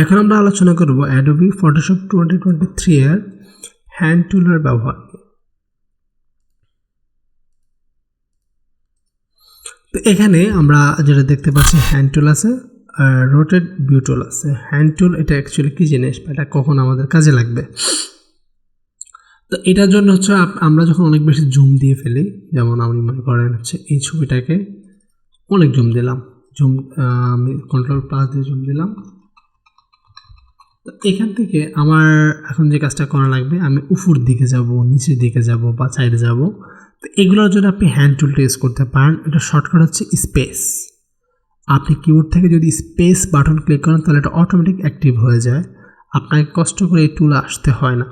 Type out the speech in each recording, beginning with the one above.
এখন আমরা আলোচনা করব অ্যাডোবি ফটোশপ 2023 এর হ্যান্ড টুলের ব্যবহার। তো এখানে আমরা যেটা দেখতে পাচ্ছি হ্যান্ড টুল আছে আর রোটেট ভিউ টুল আছে। হ্যান্ড টুল এটা অ্যাকচুয়ালি কি জিনিস, এটা কখন আমাদের কাজে লাগবে? তো এটার জন্য হচ্ছে আমরা যখন অনেক বেশি জুম দিয়ে ফেলি, যেমন আমি মনে করেন হচ্ছে এই ছবিটাকে অনেক জুম দিলাম, আমি কন্ট্রোল+ দিয়ে জুম দিলাম। তো এখান থেকে আমার এখন যে কাজটা করা লাগবে, আমি উপর দিকে যাব, নিচের দিকে যাব বা সাইডে যাব। তো এগুলোর জন্য আপনি হ্যান্ড টুলটা ইউজ করতে পারেন। এটা শর্টকাট হচ্ছে স্পেস। আপনি কিবোর্ড থেকে যদি স্পেস বাটন ক্লিক করেন তাহলে এটা অটোমেটিক অ্যাক্টিভ হয়ে যায়, আপনাকে কষ্ট করে এই টুলে আসতে হয় না।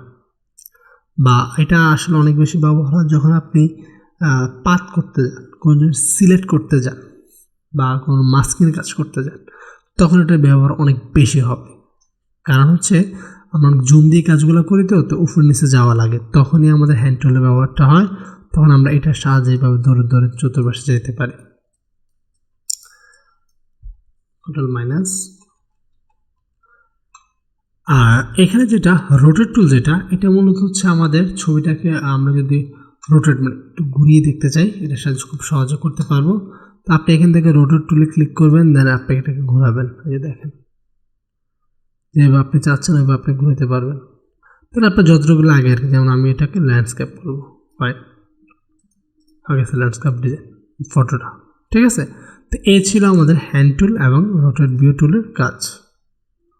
বা এটা আসলে অনেক বেশি ব্যবহার হয় যখন আপনি পাথ করতে যান, কোনো সিলেক্ট করতে যান বা কোনো মাস্কিং কাজ করতে যান, তখন এটার ব্যবহার অনেক বেশি হবে। কারণ হচ্ছে আমরা জুম দিয়ে কাজগুলো করি, তো উপর নিচে যাওয়া লাগে, তখনই আমাদের হ্যান্ড টুলের ব্যবহারটা হয়। তখন আমরা এটার সাহায্যে এইভাবে ধরে ধরে চতুর্পাশে যেতে পারি। কন্ট্রোল-। আর এখানে যেটা রোটেট টুল, এটা মূলত হচ্ছে আমাদের ছবিটাকে আমরা যদি রোটেট মানে একটু ঘুরিয়ে দেখতে চাই, এটার সাহায্যে খুব সহজে করতে পারবো। তো আপনি এখান থেকে রোটেট টুলে ক্লিক করবেন, দেন আপনি এটাকে ঘোরাবেন। এই যে দেখেন, যেভাবে আপনি চাচ্ছেন ওইভাবে আপনি ঘুরাতে পারবেন। তাহলে আপনার যন্ত্রগুলো আগে আর কি, যেমন আমি এটাকে ল্যান্ডস্কেপ করবো, ফাইন হয়ে গেছে ল্যান্ডস্কেপ ডিজাইন ফটোটা, ঠিক আছে। তো এই ছিল আমাদের হ্যান্ড টুল এবং রোটেট ভিউ টুলের কাজ।